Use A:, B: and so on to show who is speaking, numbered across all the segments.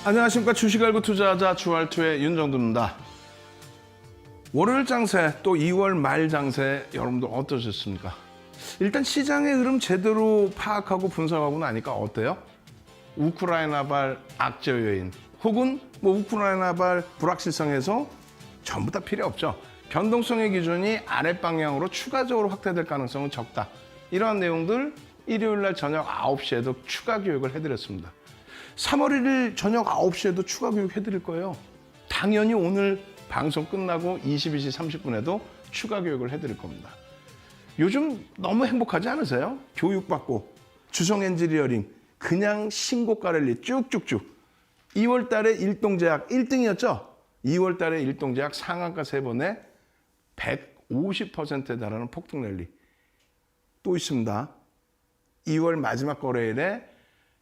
A: 안녕하십니까. 주식 알고 투자하자 주알투의 윤정두입니다. 월요일 장세 또 2월 말 장세 여러분들 어떠셨습니까? 일단 시장의 흐름 제대로 파악하고 분석하고 나니까 어때요? 우크라이나발 악재 요인 혹은 우크라이나발 불확실성에서 전부 다 필요 없죠. 변동성의 기준이 아랫방향으로 추가적으로 확대될 가능성은 적다. 이러한 내용들 일요일 날 저녁 9시에도 추가 교육을 해드렸습니다. 3월 1일 저녁 9시에도 추가 교육 해드릴 거예요. 당연히 오늘 방송 끝나고 22시 30분에도 추가 교육을 해드릴 겁니다. 요즘 너무 행복하지 않으세요? 교육받고 주성 엔지니어링 그냥 신고가 랠리 쭉쭉쭉 2월 달에 일동제약 1등이었죠? 2월 달에 일동제약 상한가 3번에 150%에 달하는 폭등 랠리 또 있습니다. 2월 마지막 거래일에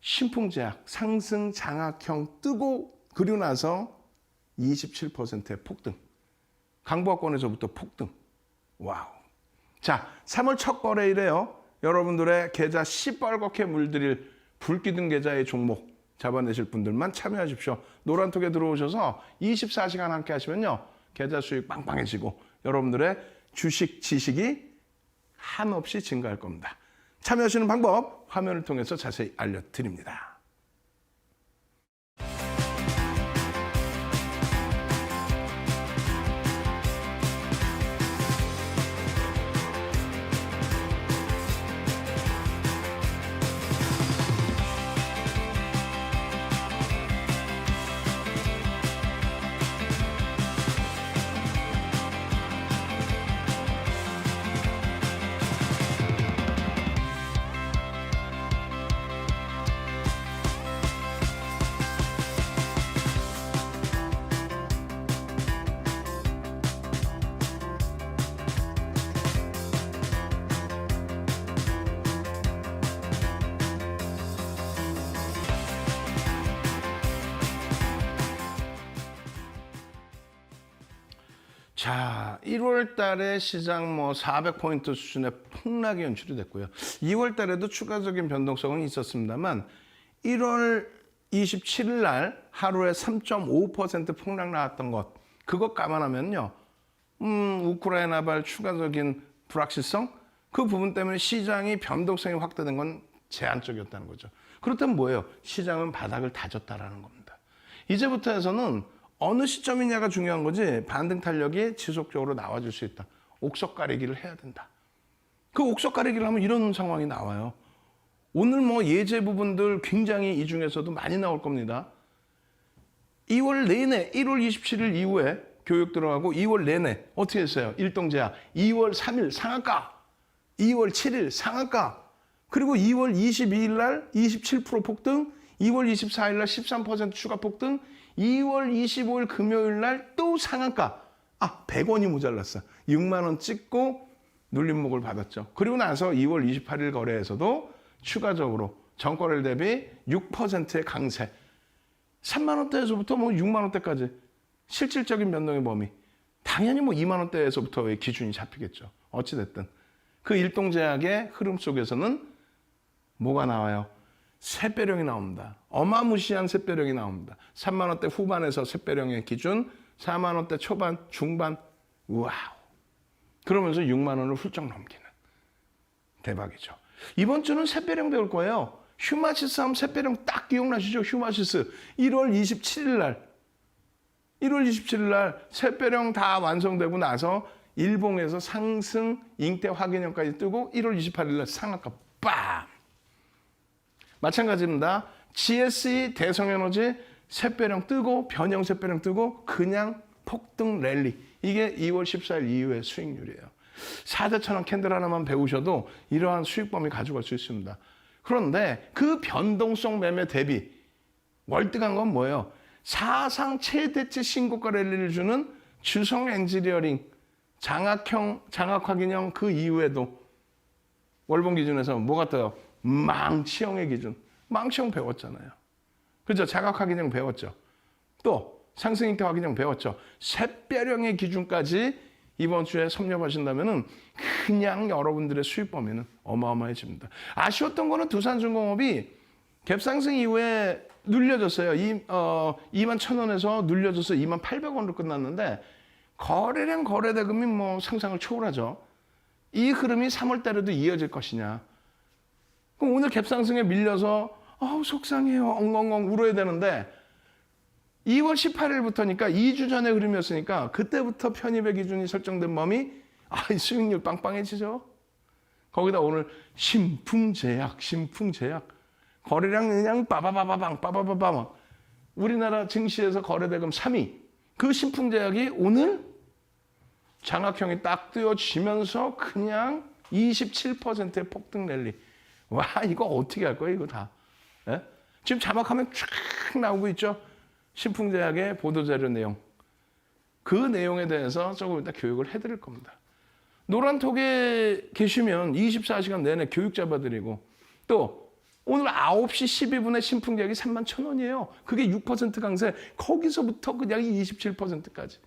A: 신풍제약 상승 장악형 뜨고 그리고 나서 27%의 폭등. 강보학권에서부터 폭등. 와우. 자, 3월 첫 거래일에요. 여러분들의 계좌 시뻘겋게 물들일 불기둥 계좌의 종목 잡아내실 분들만 참여하십시오. 노란톡에 들어오셔서 24시간 함께 하시면요. 계좌 수익 빵빵해지고 여러분들의 주식 지식이 한없이 증가할 겁니다. 참여하시는 방법 화면을 통해서 자세히 알려드립니다. 자, 1월 달에 시장 400포인트 수준의 폭락이 연출이 됐고요. 2월 달에도 추가적인 변동성은 있었습니다만 1월 27일 날 하루에 3.5% 폭락 나왔던 것 그것 감안하면요. 우크라이나발 추가적인 불확실성 그 부분 때문에 시장이 변동성이 확대된 건 제한적이었다는 거죠. 그렇다면 뭐예요? 시장은 바닥을 다졌다라는 겁니다. 이제부터 해서는 어느 시점이냐가 중요한 거지 반등 탄력이 지속적으로 나와줄 수 있다. 옥석 가리기를 해야 된다. 그 옥석 가리기를 하면 이런 상황이 나와요. 오늘 예제 부분들 굉장히 이 중에서도 많이 나올 겁니다. 2월 내내 1월 27일 이후에 교육 들어가고 2월 내내 어떻게 했어요? 일동제약 2월 3일 상한가 2월 7일 상한가 그리고 2월 22일 날 27% 폭등 2월 24일 날 13% 추가 폭등 2월 25일 금요일 날 또 상한가 100원이 모자랐어 6만 원 찍고 눌림목을 받았죠. 그리고 나서 2월 28일 거래에서도 추가적으로 전거래일 대비 6%의 강세 3만 원대에서부터 6만 원대까지 실질적인 변동의 범위 당연히 2만 원대에서부터의 기준이 잡히겠죠. 어찌됐든 그 일동제약의 흐름 속에서는 뭐가 나와요? 샛배령이 나옵니다. 어마무시한 샛배령이 나옵니다. 3만 원대 후반에서 샛배령의 기준 4만 원대 초반, 중반 와우. 그러면서 6만 원을 훌쩍 넘기는 대박이죠. 이번 주는 샛배령 배울 거예요. 휴마시스 하면 샛배령 딱 기억나시죠? 휴마시스 1월 27일 날 샛배령 다 완성되고 나서 일봉에서 상승 잉태 확인형까지 뜨고 1월 28일 날 상한가 빡! 마찬가지입니다. GSE 대성에너지 샛배령 뜨고 변형 샛배령 뜨고 그냥 폭등 랠리. 이게 2월 14일 이후의 수익률이에요. 4대 천원 캔들 하나만 배우셔도 이러한 수익 범위 가져갈 수 있습니다. 그런데 그 변동성 매매 대비 월등한 건 뭐예요? 사상 최대치 신고가 랠리를 주는 주성 엔지니어링 장악 확인형 그 이후에도 월봉 기준에서 뭐가 떠요? 망치형의 기준. 망치형 배웠잖아요. 그죠? 자각 확인형 배웠죠. 또 상승 잉태 확인형 배웠죠. 샛배령의 기준까지 이번 주에 섭렵하신다면은 그냥 여러분들의 수익 범위는 어마어마해집니다. 아쉬웠던 거는 두산중공업이 갭상승 이후에 눌려졌어요. 21,000원에서 눌려져서 28,000원으로 끝났는데 거래량 거래대금이 뭐 상상을 초월하죠. 이 흐름이 3월 달에도 이어질 것이냐. 그럼 오늘 갭상승에 밀려서 속상해요. 엉엉엉 울어야 되는데 2월 18일부터니까 2주 전의 흐름이었으니까 그때부터 편입의 기준이 설정된 범위 수익률 빵빵해지죠. 거기다 오늘 신풍제약 거래량 그냥 빠바바바방 우리나라 증시에서 거래대금 3위 그 신풍제약이 오늘 장악형이 딱 뜨여지면서 그냥 27%의 폭등 랠리. 와 이거 어떻게 할 거예요 이거 다. 예? 지금 자막하면 쫙 나오고 있죠. 신풍제약의 보도자료 내용. 그 내용에 대해서 조금 이따 교육을 해드릴 겁니다. 노란톡에 계시면 24시간 내내 교육 잡아드리고 또 오늘 9시 12분에 신풍제약이 31,000원이에요. 그게 6% 강세. 거기서부터 그냥 27%까지.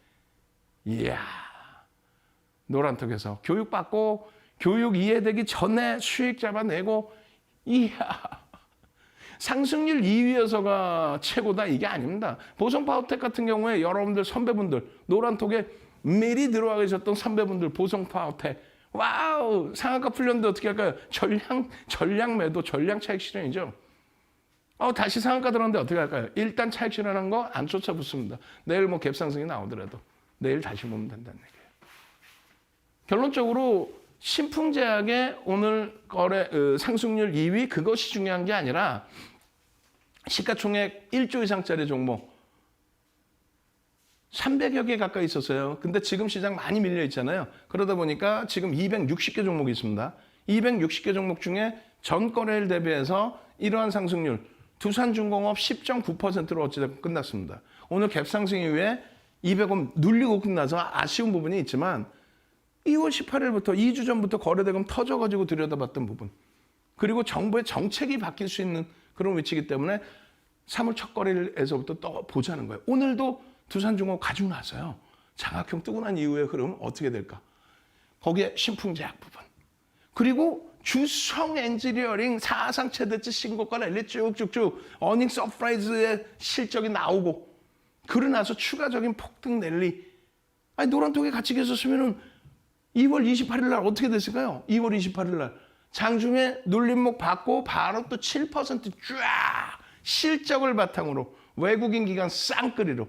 A: 이야. 노란톡에서 교육받고 교육 이해되기 전에 수익 잡아내고 이야. 상승률 2위에서가 최고다 이게 아닙니다. 보성파워텍 같은 경우에 여러분들 선배분들 노란톡에 미리 들어와 계셨던 선배분들 보성파워텍 와우 상한가 풀렸는데 어떻게 할까요? 전량 매도 전량 차익 실현이죠. 다시 상한가 들었는데 어떻게 할까요? 일단 차익 실현한 거 안 쫓아붙습니다. 내일 뭐 갭상승이 나오더라도 내일 다시 보면 된다는 얘기예요. 결론적으로 신풍제약의 오늘 거래 상승률 2위 그것이 중요한 게 아니라 시가총액 1조 이상짜리 종목 300여 개 가까이 있었어요. 근데 지금 시장 많이 밀려 있잖아요. 그러다 보니까 지금 260개 종목이 있습니다. 260개 종목 중에 전 거래일 대비해서 이러한 상승률 두산중공업 10.9%로 어찌됐건 끝났습니다. 오늘 갭상승 이후에 200원 눌리고 끝나서 아쉬운 부분이 있지만 2월 18일부터 2주 전부터 거래대금 터져가지고 들여다봤던 부분 그리고 정부의 정책이 바뀔 수 있는 그런 위치이기 때문에 3월 첫 거래일에서부터 또 보자는 거예요. 오늘도 두산중공업 가지고 나서요. 장악형 뜨고 난 이후의 흐름은 어떻게 될까? 거기에 신풍제약 부분 그리고 주성 엔지니어링 사상 최대치 신고가 랠리 쭉쭉쭉 어닝 서프라이즈의 실적이 나오고 그러고 나서 추가적인 폭등 랠리 노란통에 같이 계셨으면은 2월 28일 날 어떻게 됐을까요? 2월 28일 날 장중에 눌림목 받고 바로 또 7% 쫙 실적을 바탕으로 외국인 기관 쌍끌이로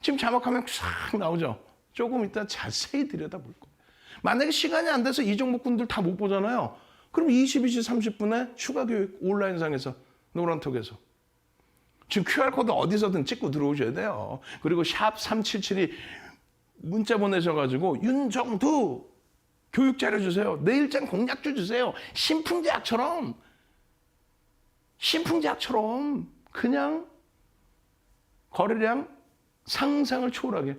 A: 지금 자막하면 싹 나오죠. 조금 이따 자세히 들여다볼 거예요. 만약에 시간이 안 돼서 이 종목군들 다 못 보잖아요. 그럼 22시 30분에 추가 교육 온라인상에서 노란톡에서 지금 QR코드 어디서든 찍고 들어오셔야 돼요. 그리고 샵 377이 문자 보내셔가지고 윤정두 교육 잘해주세요. 내일장 공략주 주세요. 신풍제약처럼 그냥 거래량 상상을 초월하게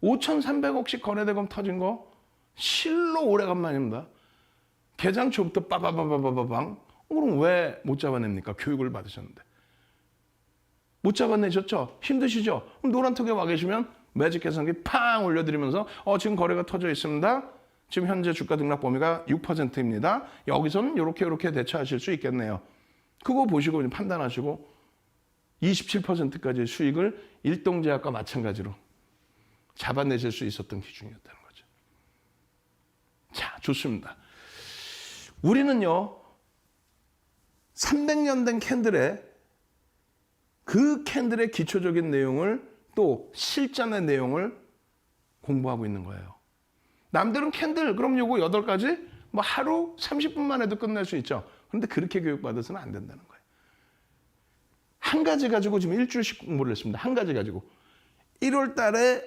A: 5,300억씩 거래대금 터진 거 실로 오래간만입니다. 개장 초부터 빠바바바바방 그럼 왜 못 잡아냅니까? 교육을 받으셨는데. 못 잡아내셨죠? 힘드시죠? 그럼 노란톡에 와 계시면 매직 계산기 팡 올려드리면서 지금 거래가 터져 있습니다. 지금 현재 주가 등락 범위가 6%입니다. 여기서는 이렇게 대처하실 수 있겠네요. 그거 보시고 판단하시고 27%까지의 수익을 일동제약과 마찬가지로 잡아내실 수 있었던 기준이었다는 거죠. 자, 좋습니다. 우리는요. 300년 된 캔들에 그 캔들의 기초적인 내용을 또 실전의 내용을 공부하고 있는 거예요. 남들은 캔들 그럼 요거 8가지 뭐 하루 30분만 해도 끝낼 수 있죠. 그런데 그렇게 교육받아서는 안 된다는 거예요. 한 가지 가지고 지금 일주일씩 공부를 했습니다. 한 가지 가지고. 1월 달에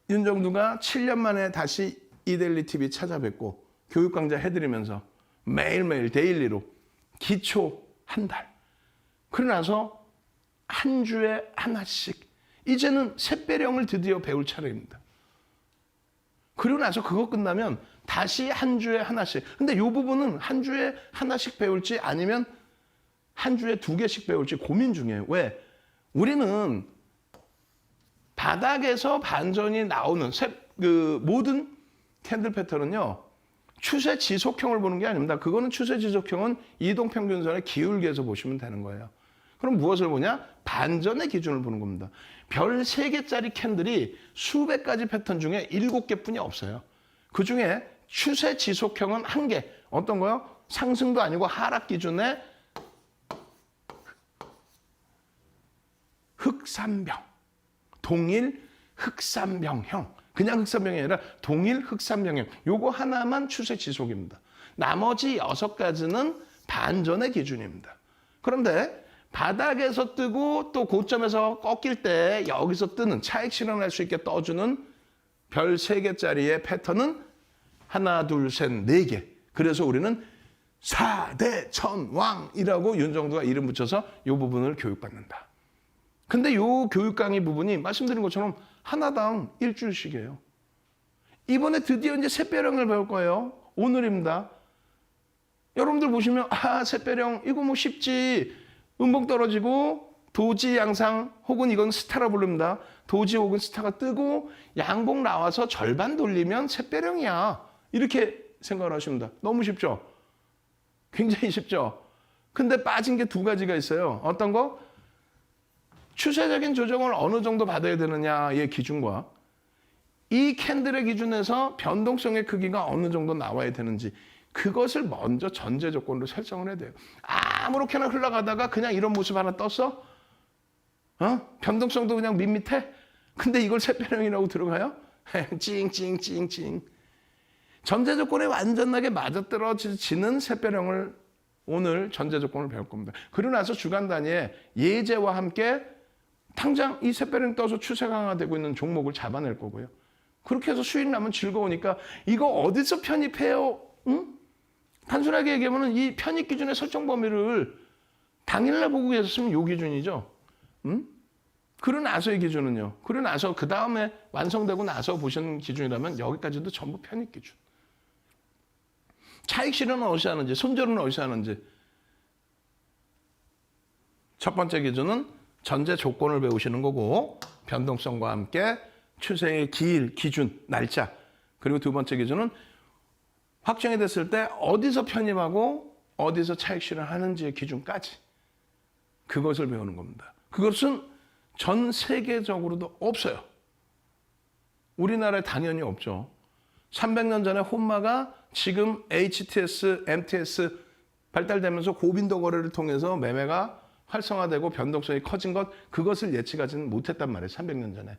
A: 윤정두가 7년 만에 다시 이데일리 TV 찾아뵙고 교육 강좌 해드리면서 매일매일 데일리로 기초 한 달. 그러고 나서 한 주에 하나씩. 이제는 샛배령을 드디어 배울 차례입니다. 그리고 나서 그거 끝나면 다시 한 주에 하나씩. 근데 이 부분은 한 주에 하나씩 배울지 아니면 한 주에 2개씩 배울지 고민 중이에요. 왜? 우리는 바닥에서 반전이 나오는 모든 캔들 패턴은요. 추세 지속형을 보는 게 아닙니다. 그거는 추세 지속형은 이동평균선의 기울기에서 보시면 되는 거예요. 그럼 무엇을 보냐? 반전의 기준을 보는 겁니다. 별 3개짜리 캔들이 수백 가지 패턴 중에 7개뿐이 없어요. 그중에 추세 지속형은 1개. 어떤 거요? 상승도 아니고 하락 기준의 흑삼병. 동일 흑삼병형. 그냥 흑삼병이 아니라 동일 흑삼병형. 요거 하나만 추세 지속입니다. 나머지 6가지는 반전의 기준입니다. 그런데 바닥에서 뜨고 또 고점에서 꺾일 때 여기서 뜨는 차익 실현할 수 있게 떠주는 별 3개짜리의 패턴은 하나, 둘, 셋, 4개. 그래서 우리는 4대천왕이라고 윤정두가 이름 붙여서 이 부분을 교육받는다. 근데 이 교육 강의 부분이 말씀드린 것처럼 하나당 일주일씩이에요. 이번에 드디어 이제 샛별형을 배울 거예요. 오늘입니다. 여러분들 보시면 샛별형 이거 뭐 쉽지. 음봉 떨어지고 도지 양상 혹은 이건 스타라 부릅니다. 도지 혹은 스타가 뜨고 양봉 나와서 절반 돌리면 샛별형이야. 이렇게 생각을 하십니다. 너무 쉽죠? 굉장히 쉽죠? 근데 빠진 게 2가지가 있어요. 어떤 거? 추세적인 조정을 어느 정도 받아야 되느냐의 기준과 이 캔들의 기준에서 변동성의 크기가 어느 정도 나와야 되는지 그것을 먼저 전제 조건으로 설정을 해야 돼요. 아무렇게나 흘러가다가 그냥 이런 모습 하나 떴어? 변동성도 그냥 밋밋해? 근데 이걸 샛별형이라고 들어가요? 찡찡찡찡. 전제 조건에 완전하게 맞아떨어지는 샛별형을 오늘 전제 조건을 배울 겁니다. 그러고 나서 주간 단위에 예제와 함께 당장 이 샛별형 떠서 추세 강화되고 있는 종목을 잡아낼 거고요. 그렇게 해서 수익 나면 즐거우니까 이거 어디서 편입해요? 응? 단순하게 얘기하면 이 편입 기준의 설정 범위를 당일날 보고 계셨으면 요 기준이죠. 응? 그러고 나서의 기준은요. 그러고 나서 그 다음에 완성되고 나서 보시는 기준이라면 여기까지도 전부 편입 기준. 차익 실현은 어디서 하는지, 손절은 어디서 하는지. 첫 번째 기준은 전제 조건을 배우시는 거고 변동성과 함께 추세의 길, 기준, 날짜. 그리고 2번째 기준은 확정이 됐을 때 어디서 편입하고 어디서 차익 실현하는지의 기준까지. 그것을 배우는 겁니다. 그것은 전 세계적으로도 없어요. 우리나라에 당연히 없죠. 300년 전에 혼마가 지금 HTS, MTS 발달되면서 고빈도 거래를 통해서 매매가 활성화되고 변동성이 커진 것, 그것을 예측하지는 못했단 말이에요. 300년 전에.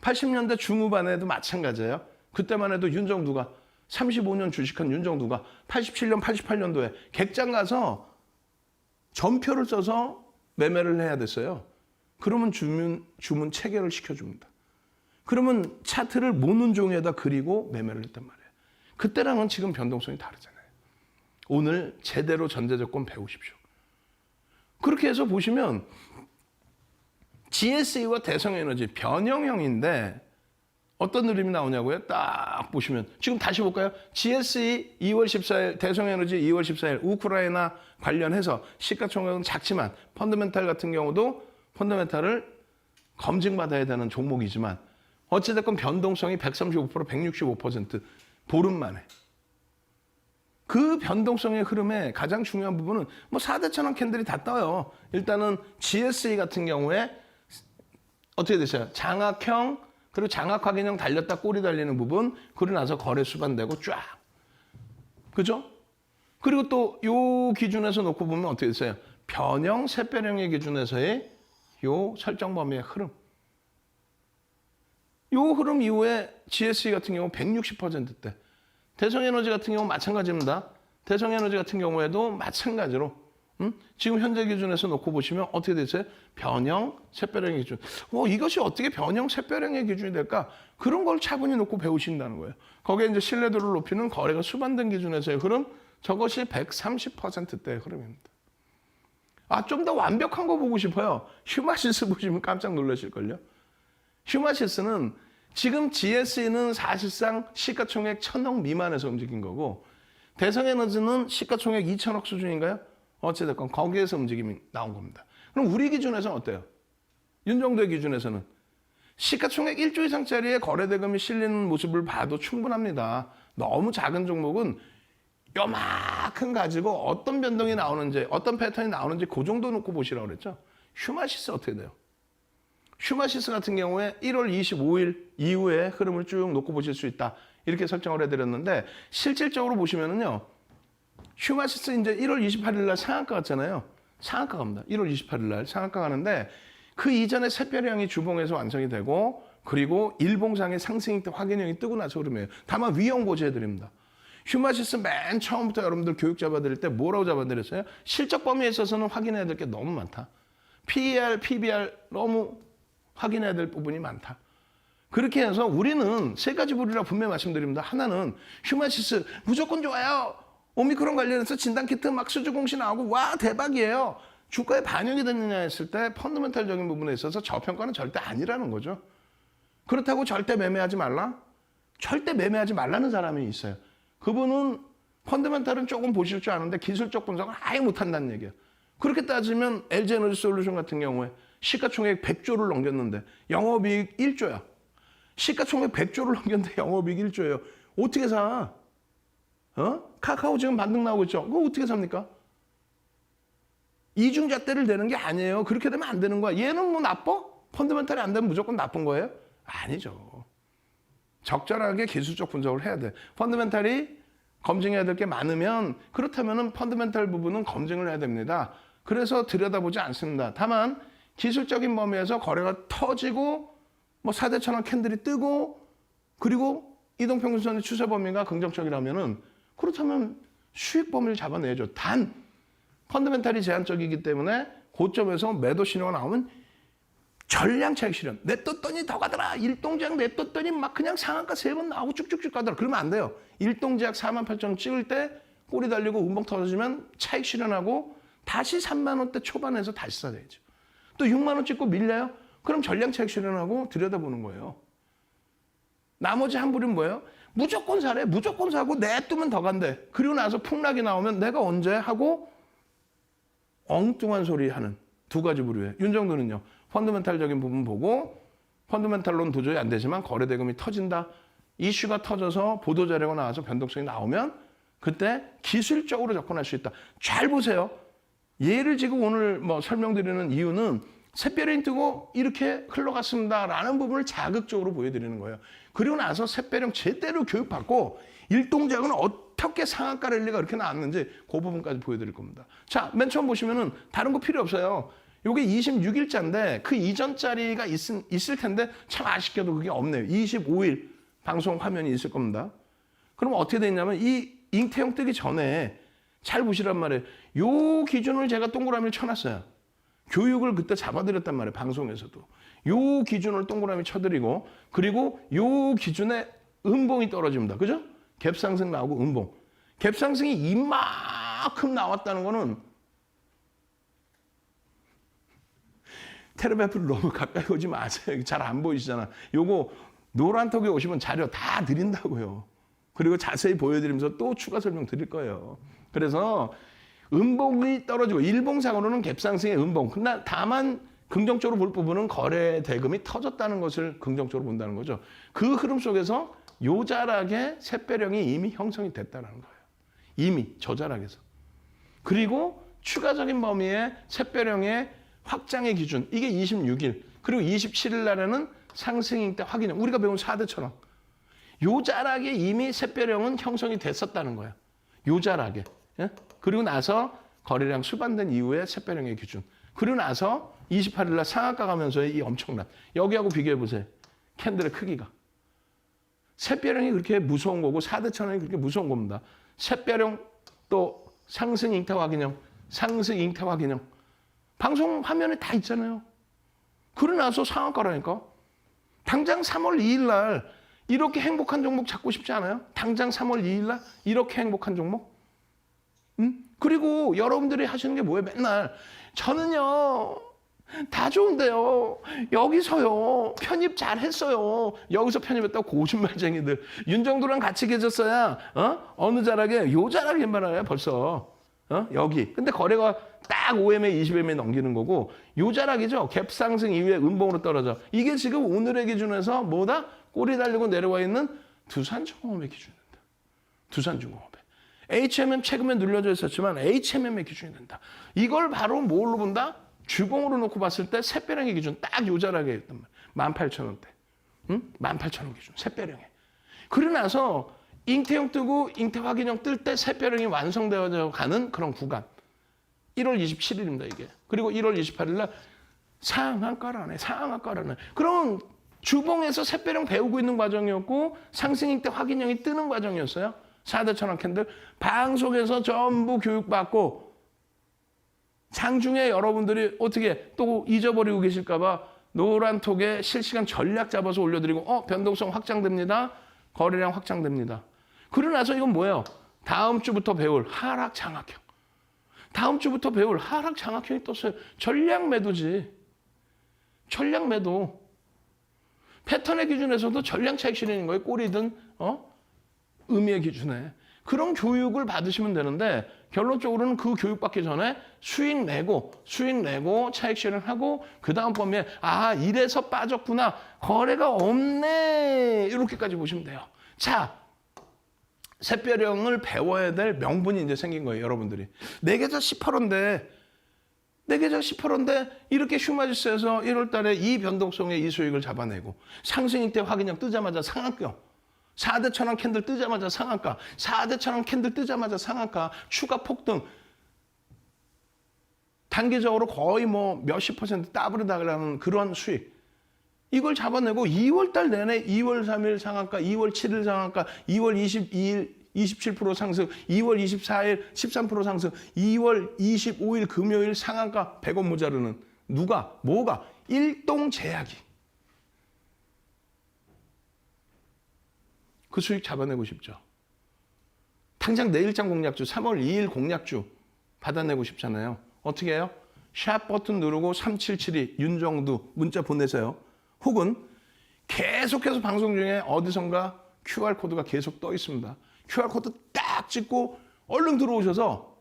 A: 80년대 중후반에도 마찬가지예요. 그때만 해도 윤정두가 35년 주식한 윤정두가 87년, 88년도에 객장 가서 전표를 써서 매매를 해야 됐어요. 그러면 주문 체결을 시켜줍니다. 그러면 차트를 모는 종이에다 그리고 매매를 했단 말이에요. 그때랑은 지금 변동성이 다르잖아요. 오늘 제대로 전제 조건 배우십시오. 그렇게 해서 보시면 GSE와 대성에너지 변형형인데 어떤 그림이 나오냐고요? 딱 보시면 지금 다시 볼까요? GSE 2월 14일, 대성에너지 2월 14일 우크라이나 관련해서 시가총액은 작지만 펀더멘탈 같은 경우도 펀더멘탈을 검증받아야 되는 종목이지만 어찌됐건 변동성이 135%, 165% 보름 만에. 그 변동성의 흐름에 가장 중요한 부분은 뭐 4대천왕 캔들이 다 떠요. 일단은 GSE 같은 경우에 어떻게 되세요? 장악형, 그리고 장악 확인형 달렸다 꼬리 달리는 부분, 그러고 나서 거래 수반되고 쫙. 그죠? 그리고 또 요 기준에서 놓고 보면 어떻게 됐어요? 변형, 샛별형의 기준에서의 요 설정 범위의 흐름. 요 흐름 이후에 GSE 같은 경우 160%대. 대성에너지 같은 경우 마찬가지입니다. 대성에너지 같은 경우에도 마찬가지로 지금 현재 기준에서 놓고 보시면 어떻게 되세요? 변형, 샛별형의 기준. 이것이 어떻게 변형, 샛별형의 기준이 될까? 그런 걸 차분히 놓고 배우신다는 거예요. 거기에 이제 신뢰도를 높이는 거래가 수반된 기준에서의 흐름, 저것이 130%대의 흐름입니다. 좀 더 완벽한 거 보고 싶어요. 휴마시스 보시면 깜짝 놀라실걸요. 휴마시스는 지금 GSE는 사실상 시가총액 1,000억 미만에서 움직인 거고 대성에너지는 시가총액 2,000억 수준인가요? 어찌됐건 거기에서 움직임이 나온 겁니다. 그럼 우리 기준에서는 어때요? 윤정도의 기준에서는 시가총액 1조 이상짜리의 거래대금이 실리는 모습을 봐도 충분합니다. 너무 작은 종목은 요만큼 가지고 어떤 변동이 나오는지 어떤 패턴이 나오는지 그 정도 놓고 보시라고 그랬죠. 휴마시스 어떻게 돼요? 휴마시스 같은 경우에 1월 25일 이후에 흐름을 쭉 놓고 보실 수 있다. 이렇게 설정을 해드렸는데 실질적으로 보시면은요. 휴마시스 이제 1월 28일 날 상한가 갔잖아요. 상한가 갑니다. 1월 28일 날 상한가 가는데 그 이전에 샛별형이 주봉에서 완성이 되고 그리고 일봉상의 상승익대 확인형이 뜨고 나서 흐름이에요. 다만 위험 고지해드립니다. 휴마시스 맨 처음부터 여러분들 교육 잡아드릴 때 뭐라고 잡아드렸어요? 실적 범위에 있어서는 확인해야 될 게 너무 많다. PER, PBR 너무 확인해야 될 부분이 많다. 그렇게 해서 우리는 세 가지 부류라 분명히 말씀드립니다. 하나는 휴마시스 무조건 좋아요. 오미크론 관련해서 진단키트 막 수주 공시 나오고 와 대박이에요. 주가에 반영이 됐느냐 했을 때 펀더멘탈적인 부분에 있어서 저평가는 절대 아니라는 거죠. 그렇다고 절대 매매하지 말라? 절대 매매하지 말라는 사람이 있어요. 그분은 펀더멘탈은 조금 보실 줄 아는데 기술적 분석을 아예 못한다는 얘기예요. 그렇게 따지면 LG에너지솔루션 같은 경우에 시가총액 100조를 넘겼는데 영업이익 1조야. 시가총액 100조를 넘겼는데 영업이익 1조예요. 어떻게 사? 카카오 지금 반등 나오고 있죠? 그거 어떻게 삽니까? 이중잣대를 대는 게 아니에요. 그렇게 되면 안 되는 거야. 얘는 뭐 나빠? 펀더멘탈이 안 되면 무조건 나쁜 거예요? 아니죠. 적절하게 기술적 분석을 해야 돼. 펀더멘탈이 검증해야 될 게 많으면 그렇다면 펀더멘탈 부분은 검증을 해야 됩니다. 그래서 들여다보지 않습니다. 다만 기술적인 범위에서 거래가 터지고 뭐 4대 천원 캔들이 뜨고 그리고 이동평균선의 추세 범위가 긍정적이라면은 그렇다면 수익 범위를 잡아내야죠. 단 펀더멘탈이 제한적이기 때문에 고점에서 매도 신호가 나오면 전량 차익 실현. 냅뒀더니 더 가더라. 일동제약 냅뒀더니 막 그냥 상한가 3번 나오고 쭉쭉쭉 가더라. 그러면 안 돼요. 일동제약 48,000원 찍을 때 꼬리 달리고 운봉 터지면 차익 실현하고 다시 3만 원대 초반에서 다시 사야죠. 또 6만 원 찍고 밀려요? 그럼 전량 차익 실현하고 들여다보는 거예요. 나머지 한 부류는 뭐예요? 무조건 사래. 무조건 사고 냅두면 더 간대. 그리고 나서 폭락이 나오면 내가 언제 하고 엉뚱한 소리 하는 두 가지 부류예요. 윤정도는요. 펀더멘탈적인 부분 보고 펀더멘탈로는 도저히 안 되지만 거래대금이 터진다. 이슈가 터져서 보도자료가 나와서 변동성이 나오면 그때 기술적으로 접근할 수 있다. 잘 보세요. 예를 지금 오늘 뭐 설명드리는 이유는 샛별이 뜨고 이렇게 흘러갔습니다라는 부분을 자극적으로 보여드리는 거예요. 그리고 나서 샛별형 제대로 교육받고 일동작은 어떻게 상한가 랠리가 이렇게 나왔는지 그 부분까지 보여드릴 겁니다. 자, 맨 처음 보시면은 다른 거 필요 없어요. 이게 26일자인데 그 이전 자리가 있을 텐데 참 아쉽게도 그게 없네요. 25일 방송 화면이 있을 겁니다. 그럼 어떻게 되냐면 이 잉태형 뜨기 전에 잘 보시란 말이에요. 요 기준을 제가 동그라미를 쳐놨어요. 교육을 그때 잡아드렸단 말이에요. 방송에서도. 요 기준을 동그라미 쳐드리고 그리고 요 기준에 음봉이 떨어집니다. 그죠? 갭상승 나오고 음봉. 갭상승이 이만큼 나왔다는 거는 테레비앞으로 너무 가까이 오지 마세요. 잘 안 보이시잖아. 요거 노란톡에 오시면 자료 다 드린다고요. 그리고 자세히 보여드리면서 또 추가 설명 드릴 거예요. 그래서 음봉이 떨어지고 일봉상으로는 갭상승의 음봉. 다만 긍정적으로 볼 부분은 거래 대금이 터졌다는 것을 긍정적으로 본다는 거죠. 그 흐름 속에서 요자락의 샛별형이 이미 형성이 됐다는 거예요. 이미 저 자락에서. 그리고 추가적인 범위의 샛별형의 확장의 기준. 이게 26일. 그리고 27일 날에는 상승잉태 확인형. 우리가 배운 4대처럼. 요 자락에 이미 샛별형은 형성이 됐었다는 거예요. 요 자락에. 예? 그리고 나서 거래량 수반된 이후에 샛별형의 기준. 그리고 나서 28일 날 상한가 가면서의 이 엄청난. 여기하고 비교해 보세요. 캔들의 크기가. 샛별형이 그렇게 무서운 거고 4대천원이 그렇게 무서운 겁니다. 샛별형 또 상승 잉태 확인형, 상승 잉태 확인형. 방송 화면에 다 있잖아요. 그러고 나서 상한가라니까. 당장 3월 2일 날 이렇게 행복한 종목 찾고 싶지 않아요? 당장 3월 2일 날 이렇게 행복한 종목? 그리고 여러분들이 하시는 게 뭐예요? 맨날 저는요 다 좋은데요. 여기서요 편입 잘했어요. 여기서 편입했다고 거짓말쟁이들. 윤정도랑 같이 계셨어야 어느 자락에 요 자락에 말이야 벌써. 여기. 근데 거래가 딱 5MA, 20MA 넘기는 거고 요 자락이죠. 갭 상승 이후에 음봉으로 떨어져. 이게 지금 오늘의 기준에서 뭐다? 꼬리 달리고 내려와 있는 두산중공업의 기준입니다. 두산중공업의. HMM 최근에 눌려져 있었지만 HMM의 기준이 된다. 이걸 바로 뭘로 본다? 주봉으로 놓고 봤을 때 샛별형의 기준 딱 요자라게 했단 말이야. 18,000원대. 응? 18,000원 기준. 샛별형에. 그러고 나서 잉태형 뜨고 잉태 확인형 뜰 때 샛별형이 완성되어 가는 그런 구간. 1월 27일입니다, 이게. 그리고 1월 28일 날 상한가라네. 그럼 주봉에서 샛별형 배우고 있는 과정이었고 상승 잉태 확인형이 뜨는 과정이었어요. 4대 천원 캔들. 방송에서 전부 교육받고 장중에 여러분들이 어떻게 또 잊어버리고 계실까 봐 노란톡에 실시간 전략 잡아서 올려드리고 변동성 확장됩니다. 거래량 확장됩니다. 그러고 나서 이건 뭐예요? 다음 주부터 배울 하락 장악형. 다음 주부터 배울 하락 장악형이 떴어요. 전략 매도지. 전략 매도. 패턴의 기준에서도 전량 차익 실현인 거예요. 꼬리든 의미의 기준에. 그런 교육을 받으시면 되는데 결론적으로는 그 교육받기 전에 수익 내고 차익 실현하고 그 다음 범위에 이래서 빠졌구나. 거래가 없네. 이렇게까지 보시면 돼요. 자, 샛별형을 배워야 될 명분이 이제 생긴 거예요. 여러분들이. 내 계좌 18호인데 이렇게 슈마지스에서 1월 달에 이 변동성의 이 수익을 잡아내고 상승일 때 확인형 뜨자마자 상한가. 4대 천원 캔들 뜨자마자 상한가. 4대 천원 캔들 뜨자마자 상한가. 추가 폭등. 단기적으로 거의 뭐 몇십 % 더블이 나가는 그런 수익. 이걸 잡아내고 2월 달 내내 2월 3일 상한가, 2월 7일 상한가, 2월 22일 27% 상승, 2월 24일 13% 상승, 2월 25일 금요일 상한가 100원 모자르는 누가? 뭐가? 일동제약이. 그 수익 잡아내고 싶죠. 당장 내일장 공략주, 3월 2일 공략주 받아내고 싶잖아요. 어떻게 해요? 샵 버튼 누르고 3772 윤정두 문자 보내세요. 혹은 계속해서 방송 중에 어디선가 QR코드가 계속 떠 있습니다. QR코드 딱 찍고 얼른 들어오셔서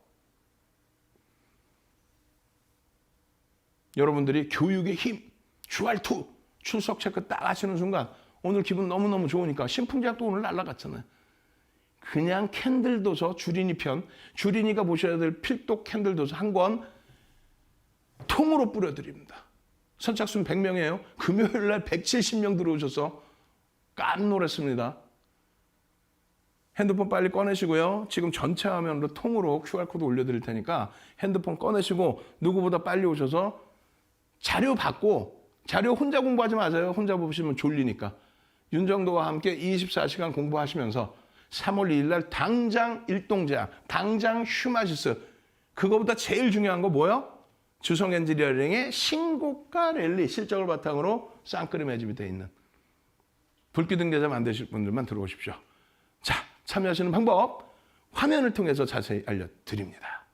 A: 여러분들이 교육의 힘, QR2 출석 체크 딱 하시는 순간 오늘 기분 너무너무 좋으니까 신풍제약도 오늘 날라갔잖아요. 그냥 캔들 도서 주린이 편, 주린이가 보셔야 될 필독 캔들 도서 한 권 통으로 뿌려드립니다. 선착순 100명이에요. 금요일 날 170명 들어오셔서 깜놀했습니다. 핸드폰 빨리 꺼내시고요. 지금 전체 화면으로 통으로 QR코드 올려드릴 테니까 핸드폰 꺼내시고 누구보다 빨리 오셔서 자료 받고 자료 혼자 공부하지 마세요. 혼자 보시면 졸리니까. 윤정도와 함께 24시간 공부하시면서 3월 2일 날 당장 일동제약, 당장 슈마시스. 그거보다 제일 중요한 거 뭐예요? 주성 엔지니어링의 신고가 랠리 실적을 바탕으로 쌍끌이 매집이 되어 있는 불기둥 계좌 만드실 분들만 들어오십시오. 자, 참여하시는 방법 화면을 통해서 자세히 알려드립니다.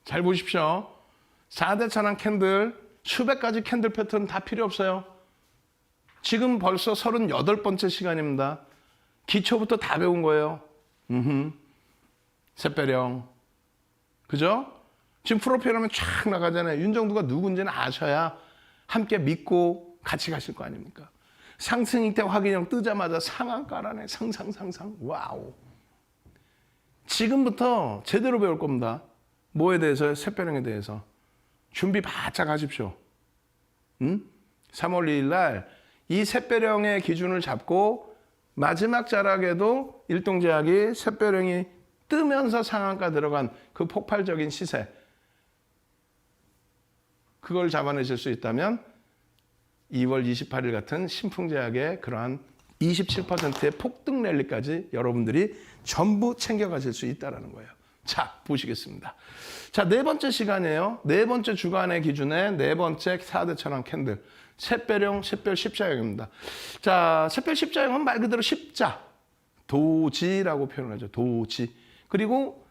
A: 잘 보십시오. 4대 천원 캔들, 수백 가지 캔들 패턴 다 필요 없어요. 지금 벌써 38번째 시간입니다. 기초부터 다 배운 거예요. 샛별형. 그죠? 지금 프로필 하면 쫙 나가잖아요. 윤정두가 누군지는 아셔야 함께 믿고 같이 가실 거 아닙니까? 상승 잉태 확인형 뜨자마자 상한가라네. 상상. 와우. 지금부터 제대로 배울 겁니다. 뭐에 대해서요? 샛별형에 대해서. 준비 바짝 하십시오. 3월 2일 날 이 샛별형의 기준을 잡고 마지막 자락에도 일동제약이 샛별형이 뜨면서 상한가 들어간 그 폭발적인 시세. 그걸 잡아내실 수 있다면 2월 28일 같은 신풍제약의 그러한 27%의 폭등 랠리까지 여러분들이 전부 챙겨가실 수 있다는 거예요. 자, 보시겠습니다. 자, 네 번째 시간이에요. 네 번째 주간의 기준에 네 번째 4대 천왕 캔들. 샛별용, 샛별 십자형입니다. 자, 샛별 십자형은 말 그대로 십자, 도지라고 표현하죠. 도지. 그리고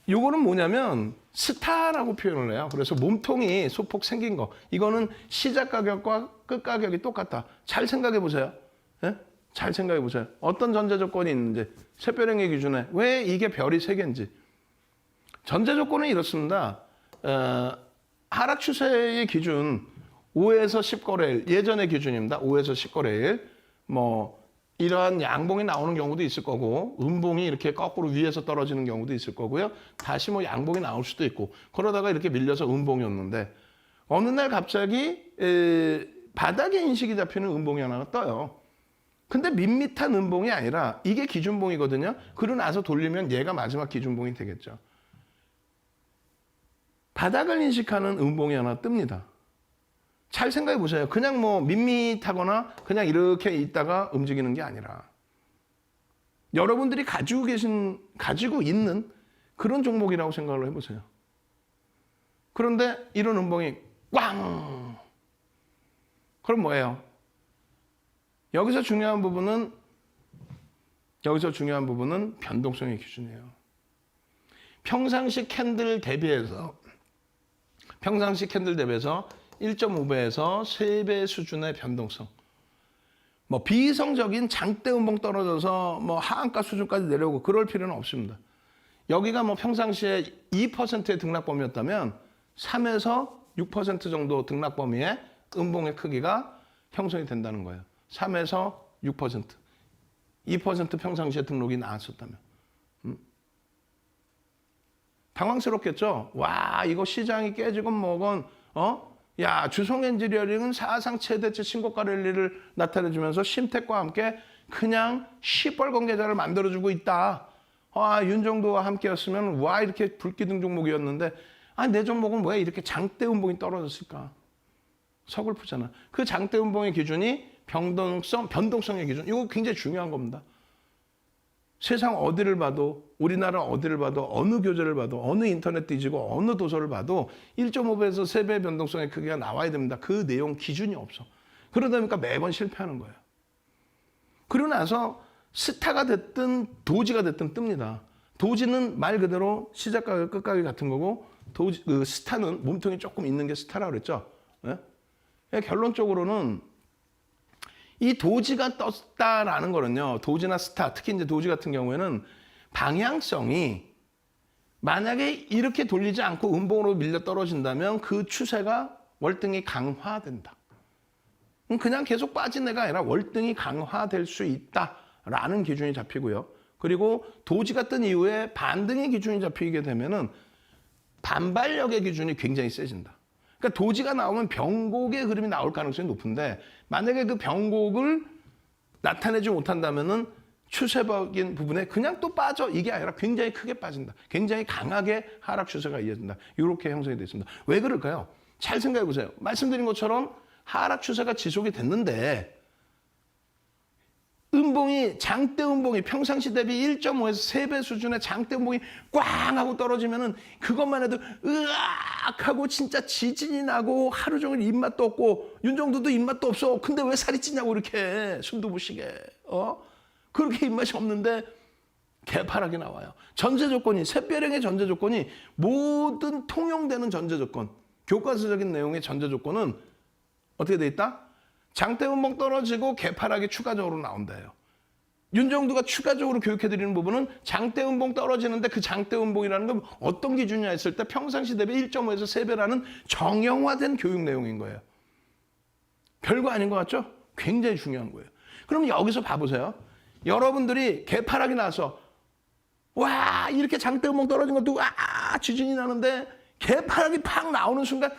A: 요거는 뭐냐면 스타라고 표현을 해요. 그래서 몸통이 소폭 생긴 거. 이거는 시작 가격과 끝 가격이 똑같다. 잘 생각해 보세요. 예? 잘 생각해 보세요. 어떤 전제 조건이 있는지. 샛별형의 기준에 왜 이게 별이 3개인지. 전제 조건은 이렇습니다. 하락 추세의 기준 5에서 10거래일 예전의 기준입니다. 5에서 10거래일 뭐 이러한 양봉이 나오는 경우도 있을 거고 음봉이 이렇게 거꾸로 위에서 떨어지는 경우도 있을 거고요. 다시 뭐 양봉이 나올 수도 있고 그러다가 이렇게 밀려서 음봉이 었는데 어느 날 갑자기 바닥에 인식이 잡히는 음봉이 하나가 떠요. 근데 밋밋한 음봉이 아니라 이게 기준봉이거든요. 그러고 나서 돌리면 얘가 마지막 기준봉이 되겠죠. 바닥을 인식하는 음봉이 하나 뜹니다. 잘 생각해 보세요. 그냥 뭐 밋밋하거나 그냥 이렇게 있다가 움직이는 게 아니라 여러분들이 가지고 있는 그런 종목이라고 생각을 해보세요. 그런데 이런 음봉이 꽝! 그럼 뭐예요? 여기서 중요한 부분은 변동성의 기준이에요. 평상시 캔들 대비해서 1.5배에서 3배 수준의 변동성. 뭐 비이성적인 장대 음봉 떨어져서 뭐 하한가 수준까지 내려오고 그럴 필요는 없습니다. 여기가 뭐 평상시에 2%의 등락 범위였다면 3에서 6% 정도 등락 범위의 음봉의 크기가 형성이 된다는 거예요. 3에서 6%. 2% 평상시에 등록이 나왔었다면. 당황스럽겠죠? 와, 이거 시장이 깨지건 뭐건, 야, 주성엔지니어링은 사상 최대치 신고가 랠리를 나타내주면서 심택과 함께 그냥 시뻘건 계좌를 만들어주고 있다. 아, 윤정도와 함께였으면 와, 이렇게 불기둥 종목이었는데, 아, 내 종목은 왜 이렇게 장대 음봉이 떨어졌을까? 서글프잖아. 그 장대 음봉의 기준이 변동성의 기준. 이거 굉장히 중요한 겁니다. 세상 어디를 봐도 우리나라 어디를 봐도 어느 교재를 봐도 어느 인터넷 뒤지고 어느 도서를 봐도 1.5배에서 3배의 변동성의 크기가 나와야 됩니다. 그 내용 기준이 없어. 그러다 보니까 매번 실패하는 거예요. 그러고 나서 스타가 됐든 도지가 됐든 뜹니다. 도지는 말 그대로 시작 가격 끝 가격 같은 거고 스타는 몸통이 조금 있는 게 스타라고 그랬죠. 네? 결론적으로는 이 도지가 떴다라는 거는요. 도지나 스타, 특히 이제 도지 같은 경우에는 방향성이 만약에 이렇게 돌리지 않고 음봉으로 밀려 떨어진다면 그 추세가 월등히 강화된다. 그냥 계속 빠진 애가 아니라 월등히 강화될 수 있다라는 기준이 잡히고요. 그리고 도지가 뜬 이후에 반등의 기준이 잡히게 되면은 반발력의 기준이 굉장히 세진다. 그러니까 도지가 나오면 변곡의 흐름이 나올 가능성이 높은데 만약에 그 변곡을 나타내지 못한다면은 추세적인 부분에 그냥 또 빠져 이게 아니라 굉장히 크게 빠진다. 굉장히 강하게 하락 추세가 이어진다. 이렇게 형성이 되어 있습니다. 왜 그럴까요? 잘 생각해 보세요. 말씀드린 것처럼 하락 추세가 지속이 됐는데 장대 음봉이 평상시 대비 1.5에서 3배 수준의 장대 음봉이 꽝 하고 떨어지면은 그것만 해도 으악 하고 진짜 지진이 나고 하루 종일 입맛도 없고 윤정도도 입맛도 없어. 근데 왜 살이 찌냐고 이렇게 숨도 못 쉬게. 그렇게 입맛이 없는데 개파락이 나와요. 전제 조건이 샛별형의 전제 조건이 모든 통용되는 전제 조건, 교과서적인 내용의 전제 조건은 어떻게 돼 있다? 장대 음봉 떨어지고 개파락이 추가적으로 나온다요. 윤정도가 추가적으로 교육해드리는 부분은 장대 음봉 떨어지는데 그 장대 음봉이라는 건 어떤 기준이냐 했을 때 평상시 대비 1.5에서 3배라는 정형화된 교육 내용인 거예요. 별거 아닌 것 같죠? 굉장히 중요한 거예요. 그럼 여기서 봐보세요. 여러분들이 개파락이 나서 와 이렇게 장대 음봉 떨어진 것도 지진이 나는데 개파락이 팍 나오는 순간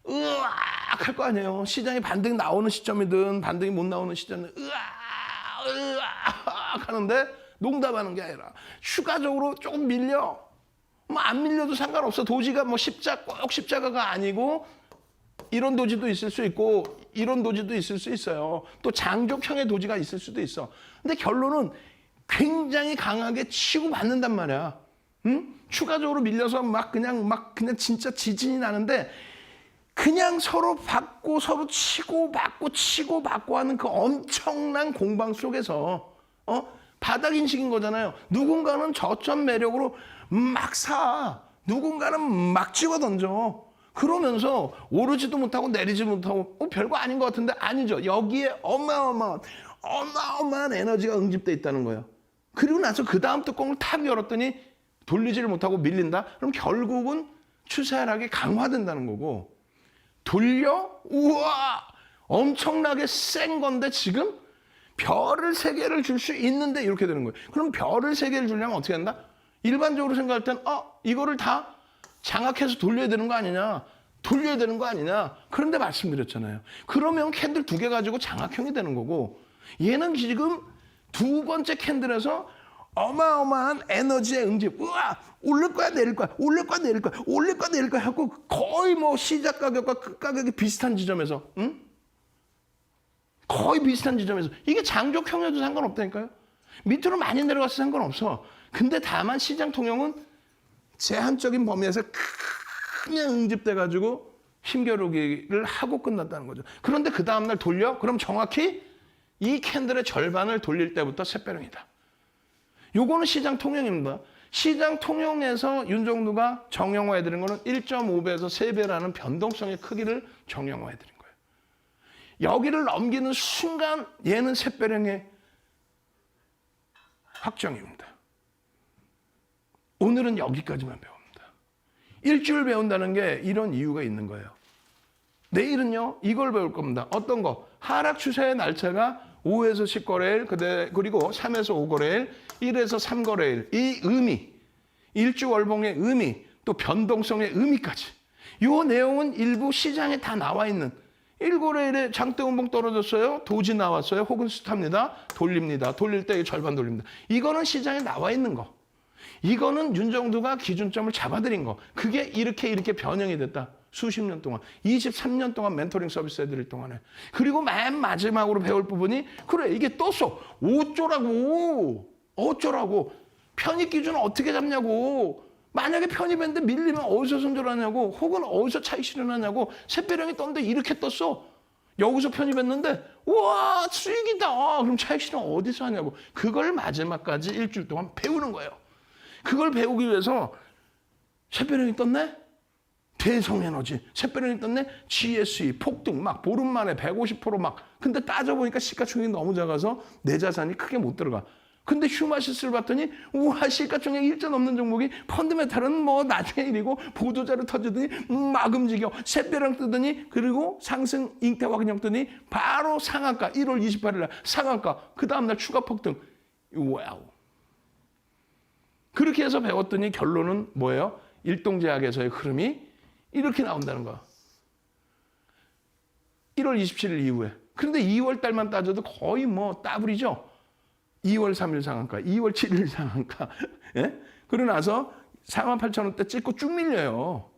A: 으악 할 거 아니에요. 시장이 반등이 나오는 시점이든 반등이 못 나오는 시점이든 으악 하는데 농담하는 게 아니라 추가적으로 조금 밀려. 뭐 안 밀려도 상관없어. 도지가 뭐 꼭 십자가가 아니고 이런 도지도 있을 수 있고 이런 도지도 있을 수 있어요. 또 장족형의 도지가 있을 수도 있어. 근데 결론은 굉장히 강하게 치고 받는단 말이야. 응? 추가적으로 밀려서 막 그냥 진짜 지진이 나는데 그냥 서로 받고 서로 치고 받고 하는 그 엄청난 공방 속에서 바닥 인식인 거잖아요. 누군가는 저점 매력으로 막 사. 누군가는 막 집어 던져. 그러면서 오르지도 못하고 내리지도 못하고 별거 아닌 것 같은데 아니죠. 여기에 어마어마한 에너지가 응집돼 있다는 거예요. 그리고 나서 그 다음 뚜껑을 탁 열었더니 돌리지를 못하고 밀린다? 그럼 결국은 추세 하락이 강화된다는 거고 돌려? 우와! 엄청나게 센 건데 지금 별을 3개를 줄 수 있는데 이렇게 되는 거예요. 그럼 별을 3개를 주려면 어떻게 한다? 일반적으로 생각할 땐 이거를 다 장악해서 돌려야 되는 거 아니냐? 돌려야 되는 거 아니냐? 그런데 말씀드렸잖아요. 그러면 캔들 2개 가지고 장악형이 되는 거고 얘는 지금 2번째 캔들에서 어마어마한 에너지의 응집. 우와! 오를 거야, 내릴 거야. 오를 거야, 내릴 거야. 오를 거야, 내릴 거야. 하고 거의 뭐 시작 가격과 끝 가격이 비슷한 지점에서, 응? 거의 비슷한 지점에서. 이게 장족형에도 상관없다니까요. 밑으로 많이 내려가서 상관없어. 근데 다만 시장 통영은 제한적인 범위에서 그냥 응집돼가지고 힘겨루기를 하고 끝났다는 거죠. 그런데 그 다음날 돌려? 그럼 정확히 이 캔들의 절반을 돌릴 때부터 샛별형이다. 요거는 시장 통영입니다. 시장 통영에서 윤정두가 정형화해드린 거는 1.5배에서 3배라는 변동성의 크기를 정형화해드린 거예요. 여기를 넘기는 순간 얘는 샛별형의 확정입니다. 오늘은 여기까지만 배웁니다. 일주일 배운다는 게 이런 이유가 있는 거예요. 내일은요, 이걸 배울 겁니다. 어떤 거? 하락 추세의 날짜가 5에서 10거래일, 그리고 3에서 5거래일, 1에서 3거래일. 이 의미, 일주월봉의 의미, 또 변동성의 의미까지. 이 내용은 일부 시장에 다 나와 있는 1거래일에 장대운봉 떨어졌어요. 도지 나왔어요. 혹은 스탑니다. 돌립니다. 돌릴 때 절반 돌립니다. 이거는 시장에 나와 있는 거. 이거는 윤정두가 기준점을 잡아들인 거. 그게 이렇게 변형이 됐다. 수십 년 동안. 23년 동안 멘토링 서비스 해드릴 동안에. 그리고 맨 마지막으로 배울 부분이 그래 이게 떴어. 어쩌라고. 편입 기준은 어떻게 잡냐고. 만약에 편입했는데 밀리면 어디서 손절하냐고. 혹은 어디서 차익 실현하냐고. 샛별형이 떴는데 이렇게 떴어. 여기서 편입했는데 우와 수익이다. 그럼 차익 실현 어디서 하냐고. 그걸 마지막까지 일주일 동안 배우는 거예요. 그걸 배우기 위해서 샛별형이 떴네? 대성에너지. 샛별형이 떴네? GSE, 폭등, 막 보름 만에 150% 막. 근데 따져보니까 시가총액이 너무 작아서 내 자산이 크게 못 들어가. 근데 휴마시스를 봤더니 우와 시가총액 1조 넘는 종목이 펀드메탈은 뭐 나중에 일이고 보도자료 터지더니 막 움직여. 샛별형 뜨더니 그리고 상승 잉태화 그냥 뜨더니 바로 상한가 1월 28일 날 상한가. 그 다음날 추가 폭등. 와우. 그렇게 해서 배웠더니 결론은 뭐예요? 일동제약에서의 흐름이 이렇게 나온다는 거야. 1월 27일 이후에. 그런데 2월 달만 따져도 거의 뭐 따블이죠. 2월 3일 상한가, 2월 7일 상한가. 예? 그러고 나서 48,000원대 찍고 쭉 밀려요.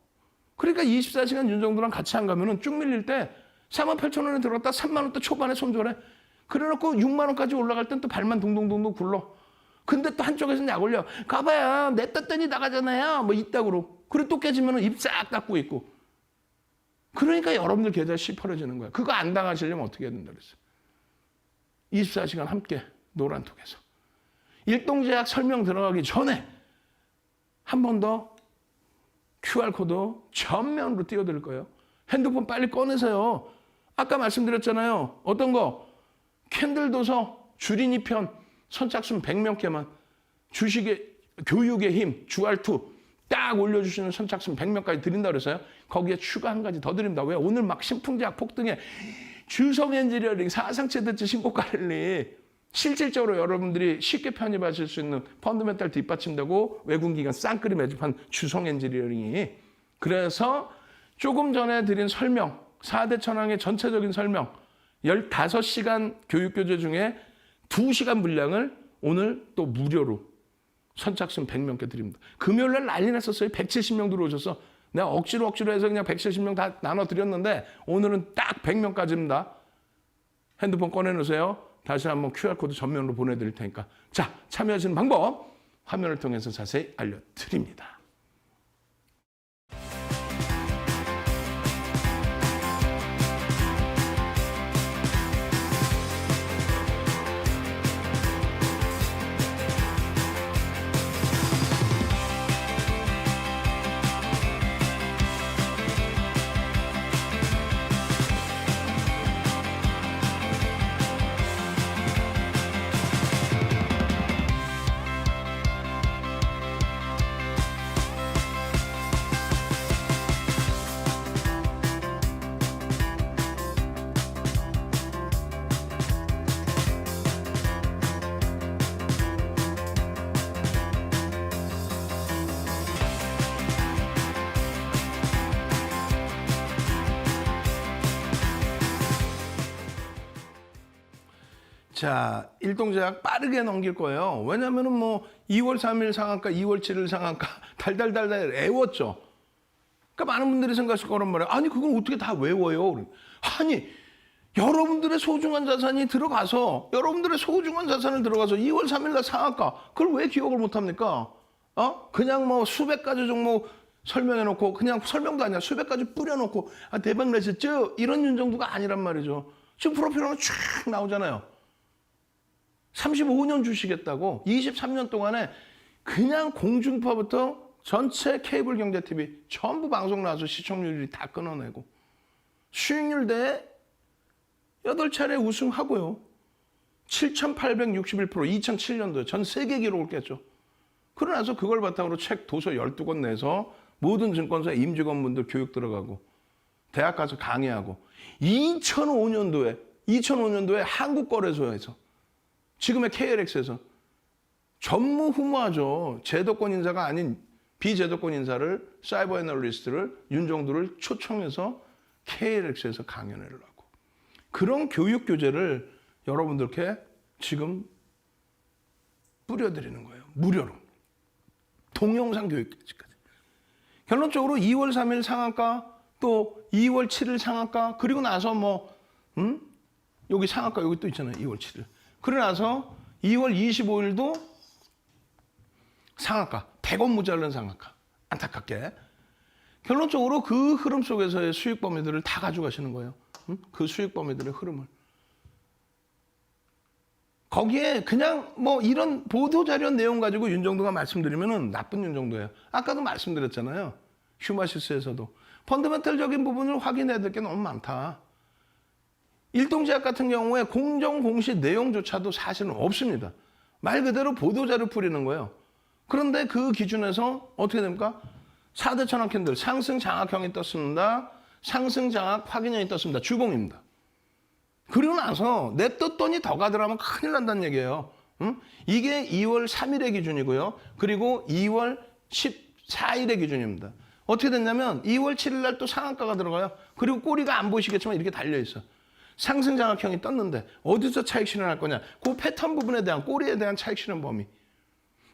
A: 그러니까 24시간 윤정두랑 같이 안 가면은 쭉 밀릴 때 48,000원에 들어갔다 3만원대 초반에 손절해. 그래놓고 6만원까지 올라갈 땐 또 발만 동동동동 굴러. 근데 또 한쪽에서는 약 올려. 가봐야 내 떴더니 나가잖아요. 뭐 이따구로. 그리고 또 깨지면 입 싹 닫고 있고. 그러니까 여러분들 계좌 시퍼러지는 거야. 그거 안 당하시려면 어떻게 해야 된다 그랬어요. 24시간 함께 노란톡에서. 일동제약 설명 들어가기 전에 한 번 더 QR코드 전면으로 띄워드릴 거예요. 핸드폰 빨리 꺼내세요. 아까 말씀드렸잖아요. 어떤 거? 캔들 도서 주린이 편 선착순 100명 개만 주식의 교육의 힘 주알2 딱 올려주시는 선착순 100명까지 드린다 그랬어요. 거기에 추가 한 가지 더 드립니다. 왜? 오늘 막 신풍제약 폭등에 주성 엔지니어링 사상 최대치 신고가 랠리 실질적으로 여러분들이 쉽게 편입하실 수 있는 펀드멘탈 뒷받침되고 외국기관 쌍끌이 매집한 주성 엔지니어링이 그래서 조금 전에 드린 설명 4대 천왕의 전체적인 설명 15시간 교육교재 중에 2시간 분량을 오늘 또 무료로 선착순 100명께 드립니다. 금요일날 난리 났었어요. 170명 들어오셔서 내가 억지로 해서 그냥 170명 다 나눠드렸는데 오늘은 딱 100명까지입니다. 핸드폰 꺼내놓으세요. 다시 한번 QR코드 전면으로 보내드릴 테니까. 자, 참여하시는 방법 화면을 통해서 자세히 알려드립니다. 자, 일동제약 빠르게 넘길 거예요. 왜냐면은 뭐 2월 3일 상한가, 2월 7일 상한가 달달달달 애웠죠. 그러니까 많은 분들이 생각하실 거란 말이에요. 아니, 그걸 어떻게 다 외워요? 아니, 여러분들의 소중한 자산이 들어가서, 여러분들의 소중한 자산을 들어가서 2월 3일 날 상한가, 그걸 왜 기억을 못 합니까? 그냥 뭐 수백 가지 종목 설명해놓고, 그냥 설명도 아니야. 수백 가지 뿌려놓고, 아, 대박 나셨죠? 이런 윤정도가 아니란 말이죠. 지금 프로필 하면 쫙 나오잖아요. 35년 주시겠다고 23년 동안에 그냥 공중파부터 전체 케이블 경제 TV 전부 방송 나와서 시청률이 다 끊어내고 수익률 대에 8차례 우승하고요. 7,861% 2007년도에 전 세계 기록을 깼죠. 그러고 나서 그걸 바탕으로 책 도서 12권 내서 모든 증권사 임직원분들 교육 들어가고 대학 가서 강의하고 2005년도에 한국거래소에서 지금의 KLX에서 전무후무하죠. 제도권 인사가 아닌 비제도권 인사를 사이버 애널리스트를 윤정도를 초청해서 KLX에서 강연회를 하고 그런 교육 교재를 여러분들께 지금 뿌려드리는 거예요. 무료로. 동영상 교육까지. 결론적으로 2월 3일 상한가 또 2월 7일 상한가 그리고 나서 여기 상한가 여기 또 있잖아요. 2월 7일. 그러고 나서 2월 25일도 상한가, 100원 모자른 상한가. 안타깝게. 결론적으로 그 흐름 속에서의 수익 범위들을 다 가져가시는 거예요. 그 수익 범위들의 흐름을. 거기에 그냥 뭐 이런 보도자료 내용 가지고 윤정도가 말씀드리면은 나쁜 윤정도예요. 아까도 말씀드렸잖아요. 휴마시스에서도. 펀더멘털적인 부분을 확인해야 될 게 너무 많다. 일동제약 같은 경우에 공정 공시 내용조차도 사실은 없습니다. 말 그대로 보도자료 뿌리는 거예요. 그런데 그 기준에서 어떻게 됩니까? 4대 천왕 캔들 상승 장악형이 떴습니다. 상승 장악 확인형이 떴습니다. 주봉입니다. 그리고 나서 냅뒀더니 더 가더라면 큰일 난다는 얘기예요. 이게 2월 3일의 기준이고요. 그리고 2월 14일의 기준입니다. 어떻게 됐냐면 2월 7일 날 또 상한가가 들어가요. 그리고 꼬리가 안 보이시겠지만 이렇게 달려있어. 상승 장악형이 떴는데 어디서 차익 실현할 거냐. 그 패턴 부분에 대한 꼬리에 대한 차익 실현 범위.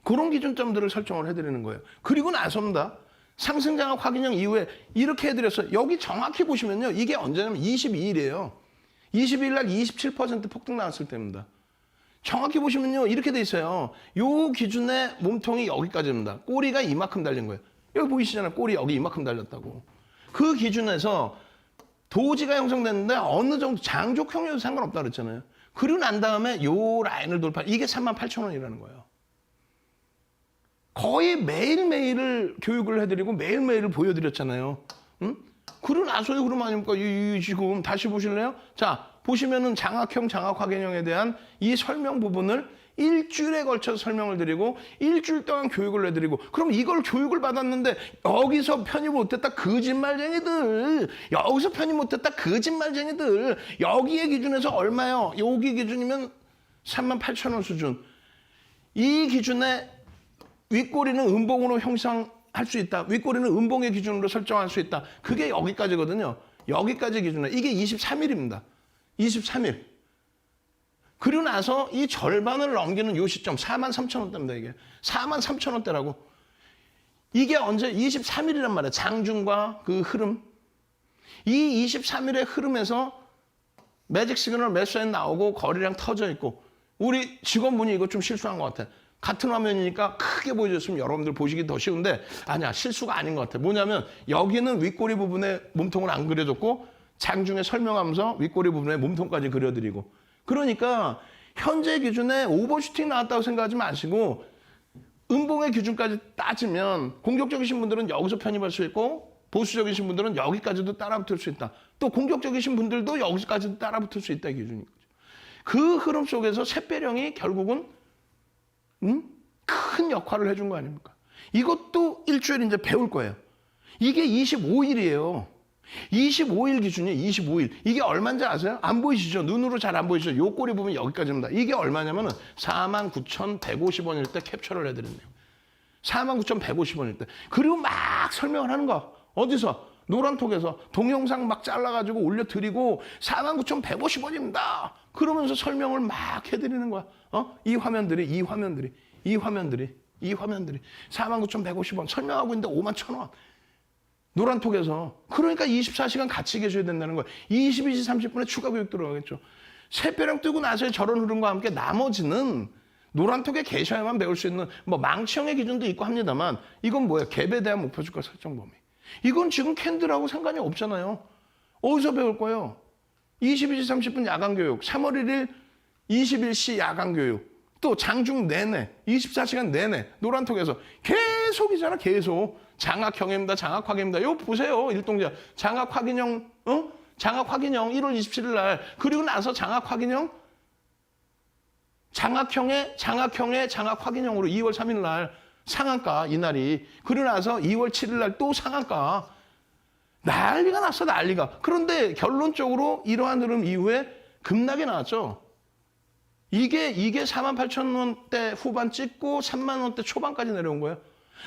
A: 그런 기준점들을 설정을 해드리는 거예요. 그리고 나서입니다. 상승 장악 확인형 이후에 이렇게 해드렸어요. 여기 정확히 보시면요. 이게 언제냐면 22일이에요. 22일 날 27% 폭등 나왔을 때입니다. 정확히 보시면요. 이렇게 돼 있어요. 요 기준의 몸통이 여기까지입니다. 꼬리가 이만큼 달린 거예요. 여기 보이시잖아요. 꼬리 여기 이만큼 달렸다고. 그 기준에서 도지가 형성됐는데 어느 정도 장족형이어도 상관없다 그랬잖아요. 그리고 난 다음에 요 라인을 돌파. 이게 38,000원이라는 거예요. 거의 매일매일을 교육을 해드리고 매일매일을 보여드렸잖아요. 그러고 나서요, 그럼 아닙니까? 지금 다시 보실래요? 자, 보시면은 장악형, 장악 확인형에 대한 이 설명 부분을 일주일에 걸쳐서 설명을 드리고 일주일 동안 교육을 해드리고 그럼 이걸 교육을 받았는데 여기서 편입 못했다 거짓말쟁이들 여기서 편입 못했다 거짓말쟁이들 여기의 기준에서 얼마요? 여기 기준이면 38,000원 수준 이 기준에 윗꼬리는 음봉으로 형성할 수 있다. 윗꼬리는 음봉의 기준으로 설정할 수 있다. 그게 여기까지거든요. 여기까지 기준에 이게 23일입니다. 23일. 그리고 나서 이 절반을 넘기는 요 시점 43,000원대입니다. 이게 43,000원대라고. 이게 언제 23일이란 말이야. 장중과 그 흐름. 이 23일의 흐름에서 매직 시그널 매수에 나오고 거래량 터져 있고 우리 직원분이 이거 좀 실수한 것 같아. 같은 화면이니까 크게 보여줬으면 여러분들 보시기 더 쉬운데 아니야. 실수가 아닌 것 같아. 뭐냐면 여기는 윗꼬리 부분에 몸통을 안 그려줬고 장중에 설명하면서 윗꼬리 부분에 몸통까지 그려드리고 그러니까 현재 기준에 오버슈팅 나왔다고 생각하지 마시고 음봉의 기준까지 따지면 공격적이신 분들은 여기서 편입할 수 있고 보수적이신 분들은 여기까지도 따라붙을 수 있다. 또 공격적이신 분들도 여기까지도 따라붙을 수 있다. 기준인 거죠. 그 흐름 속에서 샛배령이 결국은 큰 역할을 해준 거 아닙니까? 이것도 일주일 이제 배울 거예요. 이게 25일이에요. 25일 기준이에요. 25일. 이게 얼마인지 아세요? 안 보이시죠? 눈으로 잘 안 보이시죠? 요 꼬리 부분 여기까지입니다. 이게 얼마냐면은 49,150원일 때 캡처를 해드렸네요. 49,150원일 때. 그리고 막 설명을 하는 거. 어디서? 노란톡에서 동영상 막 잘라가지고 올려드리고 49,150원입니다. 그러면서 설명을 막 해드리는 거야. 이 화면들이 49,150원 설명하고 있는데 51,000원. 노란톡에서. 그러니까 24시간 같이 계셔야 된다는 거예요. 22시 30분에 추가 교육 들어가겠죠. 샛배령 뜨고 나서의 저런 흐름과 함께 나머지는 노란톡에 계셔야만 배울 수 있는 뭐 망치형의 기준도 있고 합니다만 이건 뭐예요? 갭에 대한 목표주가 설정 범위. 이건 지금 캔들하고 상관이 없잖아요. 어디서 배울 거예요? 22시 30분 야간교육, 3월 1일 21시 야간교육, 또 장중 내내, 24시간 내내 노란톡에서 계속이잖아, 계속. 장악 장악 확인입니다. 이거 보세요, 일동자. 장악 확인형, 장악 확인형 1월 27일 날. 그리고 나서 장악 확인형, 장악 확인형으로 2월 3일 날 상한가, 이날이. 그러고 나서 2월 7일 날 또 상한가. 난리가 났어, 난리가. 그런데 결론적으로 이러한 흐름 이후에 급락이 나왔죠. 이게 48,000원대 후반 찍고 3만 원대 초반까지 내려온 거예요.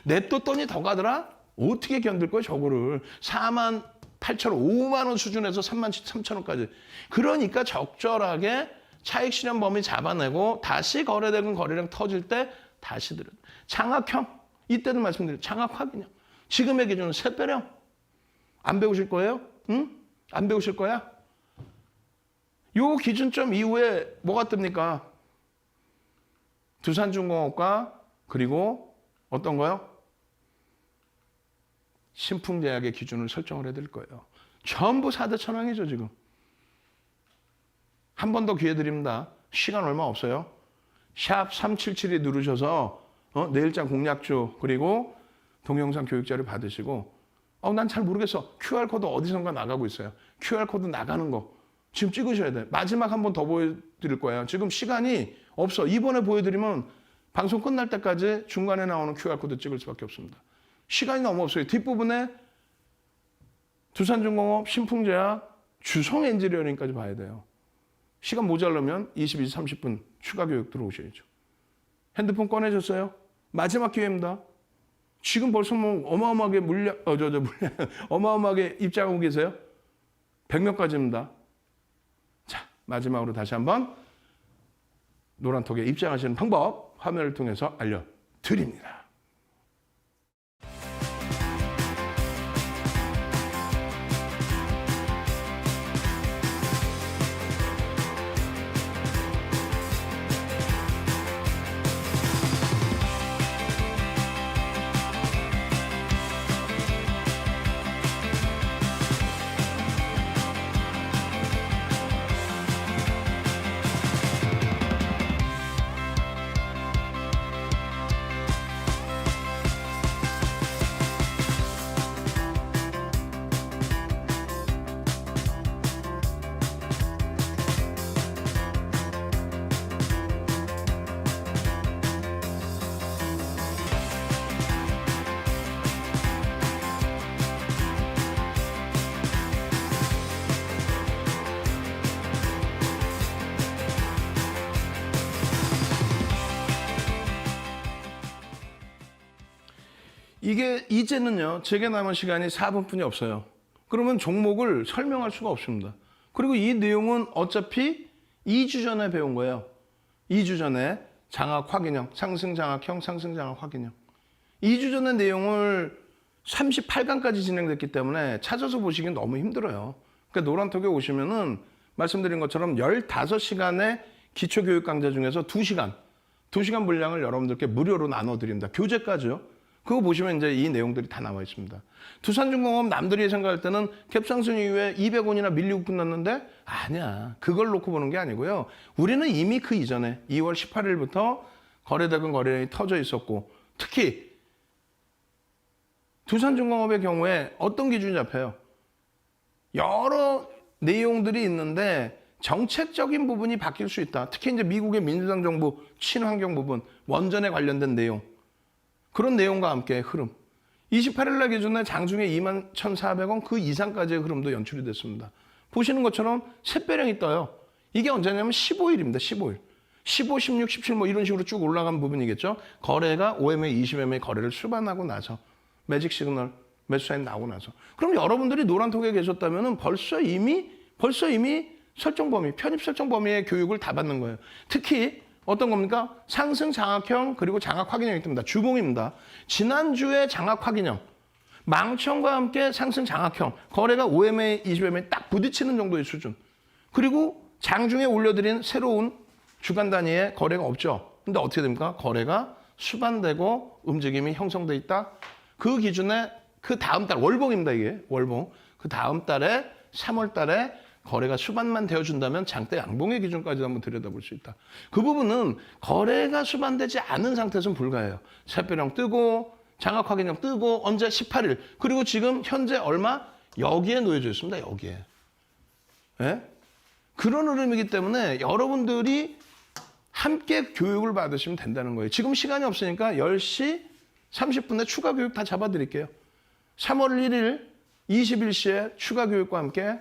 A: 냅뒀더니 더 가더라? 어떻게 견딜 거예요, 저거를. 48,000원, 5만 원 수준에서 33,000원까지. 그러니까 적절하게 차익 실현 범위 잡아내고 다시 거래되는 거래량 터질 때 다시 들어. 장악형, 이때도 말씀드렸죠. 장악 확인형. 지금의 기준은 샛배령. 안 배우실 거예요? 응? 안 배우실 거야? 요 기준점 이후에 뭐가 뜹니까? 두산중공업과 그리고 어떤 거요? 신풍제약의 기준을 설정을 해드릴 거예요. 전부 4대 천왕이죠, 지금. 한 번 더 기회 드립니다. 시간 얼마 없어요. 샵 377이 누르셔서 내일장 공략주 그리고 동영상 교육자료 받으시고 난 잘 모르겠어. QR코드 어디선가 나가고 있어요. QR코드 나가는 거 지금 찍으셔야 돼요. 마지막 한 번 더 보여드릴 거예요. 지금 시간이 없어. 이번에 보여드리면 방송 끝날 때까지 중간에 나오는 QR코드 찍을 수밖에 없습니다. 시간이 너무 없어요. 뒷부분에 두산중공업, 신풍제약, 주성엔지니어링까지 봐야 돼요. 시간 모자라면 22시 30분 추가 교육 들어오셔야죠. 핸드폰 꺼내셨어요? 마지막 기회입니다. 지금 벌써 뭐 어마어마하게 어마어마하게 입장하고 계세요? 100명까지입니다. 자, 마지막으로 다시 한번 노란톡에 입장하시는 방법 화면을 통해서 알려드립니다. 이게 이제는요. 제게 남은 시간이 4분뿐이 없어요. 그러면 종목을 설명할 수가 없습니다. 그리고 이 내용은 어차피 2주 전에 배운 거예요. 2주 전에 장악 확인형, 상승 장악형, 상승 장악 확인형. 2주 전의 내용을 38강까지 진행됐기 때문에 찾아서 보시긴 너무 힘들어요. 그러니까 노란톡에 오시면은 말씀드린 것처럼 15시간의 기초교육 강좌 중에서 2시간 분량을 여러분들께 무료로 나눠드립니다. 교재까지요. 그거 보시면 이제 이 내용들이 다 나와 있습니다. 두산중공업 남들이 생각할 때는 캡상승 이후에 200원이나 밀리고 끝났는데 아니야. 그걸 놓고 보는 게 아니고요. 우리는 이미 그 이전에 2월 18일부터 거래대금 거래량이 터져 있었고 특히 두산중공업의 경우에 어떤 기준이 잡혀요? 여러 내용들이 있는데 정책적인 부분이 바뀔 수 있다. 특히 이제 미국의 민주당 정부 친환경 부분, 원전에 관련된 내용. 그런 내용과 함께 흐름. 28일 날 기준에 장중에 21,400원 그 이상까지의 흐름도 연출이 됐습니다. 보시는 것처럼 샛별형이 떠요. 이게 언제냐면 15일입니다. 15일. 15, 16, 17 뭐 이런 식으로 쭉 올라간 부분이겠죠. 거래가 OMA, 20MA 거래를 수반하고 나서 매직 시그널 매수 사인 나오고 나서. 그럼 여러분들이 노란톡에 계셨다면 벌써 이미 설정 범위, 편입 설정 범위의 교육을 다 받는 거예요. 특히 어떤 겁니까? 상승 장악형 그리고 장악 확인형이 뜹니다. 주봉입니다. 지난주에 장악 확인형, 망청과 함께 상승 장악형, 거래가 OMA, 20MA 딱 부딪히는 정도의 수준. 그리고 장중에 올려드린 새로운 주간 단위의 거래가 없죠. 근데 어떻게 됩니까? 거래가 수반되고 움직임이 형성돼 있다. 그 기준에 그 다음 달, 월봉입니다, 이게. 월봉. 그 다음 달에, 3월 달에 거래가 수반만 되어준다면 장대 양봉의 기준까지 한번 들여다볼 수 있다. 그 부분은 거래가 수반되지 않은 상태에서는 불가해요. 샛별형 뜨고, 장악 확인형 뜨고, 언제? 18일. 그리고 지금 현재 얼마? 여기에 놓여져 있습니다, 여기에. 예? 그런 흐름이기 때문에 여러분들이 함께 교육을 받으시면 된다는 거예요. 지금 시간이 없으니까 10시 30분에 추가 교육 다 잡아드릴게요. 3월 1일 21시에 추가 교육과 함께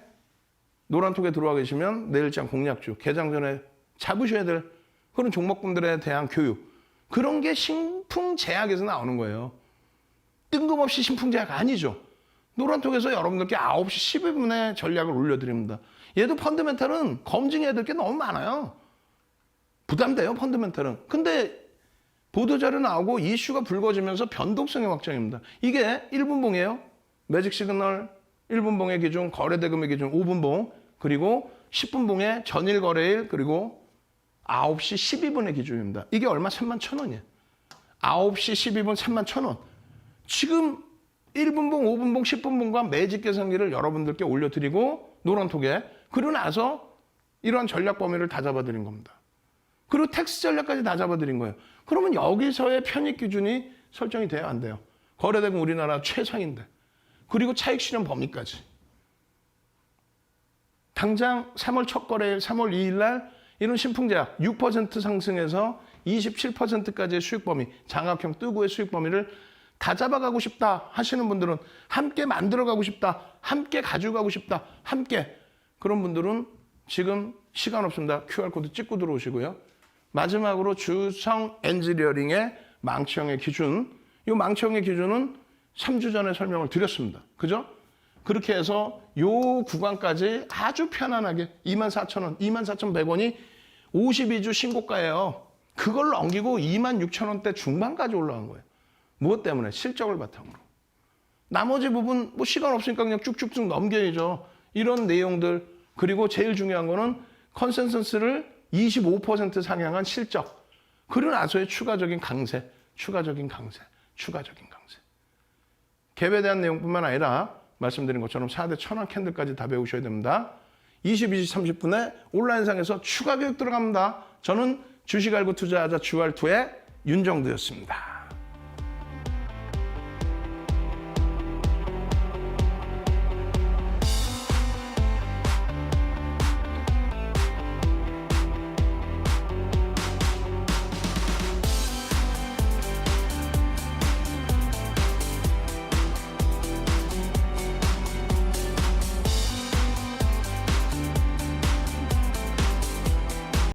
A: 노란톡에 들어와 계시면 내일장 공략주, 개장 전에 잡으셔야 될 그런 종목분들에 대한 교육. 그런 게 신풍제약에서 나오는 거예요. 뜬금없이 신풍제약 아니죠. 노란톡에서 여러분들께 9시 12분에 전략을 올려드립니다. 얘도 펀드멘탈은 검증해야 될 게 너무 많아요. 부담돼요, 펀드멘탈은. 근데 보도자료 나오고 이슈가 불거지면서 변동성의 확장입니다. 이게 1분봉이에요. 매직 시그널 1분봉의 기준, 거래대금의 기준 5분봉, 그리고 10분봉의 전일 거래일, 그리고 9시 12분의 기준입니다. 이게 얼마? 31,000원이에요. 9시 12분 31,000원. 지금 1분봉, 5분봉, 10분봉과 매직 계산기를 여러분들께 올려드리고 노란톡에 그러고 나서 이러한 전략 범위를 다 잡아드린 겁니다. 그리고 텍스 전략까지 다 잡아드린 거예요. 그러면 여기서의 편입 기준이 설정이 돼야 안 돼요. 거래대금 우리나라 최상인데. 그리고 차익 실현 범위까지. 당장 3월 첫 거래일 3월 2일 날 이런 신풍제약 6% 상승해서 27%까지의 수익 범위, 장악형 뜨고의 수익 범위를 다 잡아가고 싶다 하시는 분들은, 함께 만들어가고 싶다, 함께 가져가고 싶다, 함께, 그런 분들은 지금 시간 없습니다. QR코드 찍고 들어오시고요. 마지막으로 주성 엔지니어링의 망치형의 기준, 이 망치형의 기준은 3주 전에 설명을 드렸습니다. 그죠? 그렇게 해서 요 구간까지 아주 편안하게 24,000원, 24,100원이 52주 신고가예요. 그걸 넘기고 26,000원대 중반까지 올라간 거예요. 무엇 때문에? 실적을 바탕으로. 나머지 부분 뭐 시간 없으니까 그냥 쭉쭉쭉 넘겨야죠. 이런 내용들. 그리고 제일 중요한 거는 컨센서스를 25% 상향한 실적. 그리고 나서의 추가적인 강세, 추가적인 강세, 추가적인 강세. 갭에 대한 내용뿐만 아니라 말씀드린 것처럼 4대 천원 캔들까지 다 배우셔야 됩니다. 22시 30분에 온라인상에서 추가 교육 들어갑니다. 저는 주식 알고 투자하자 주알2의 윤정두였습니다.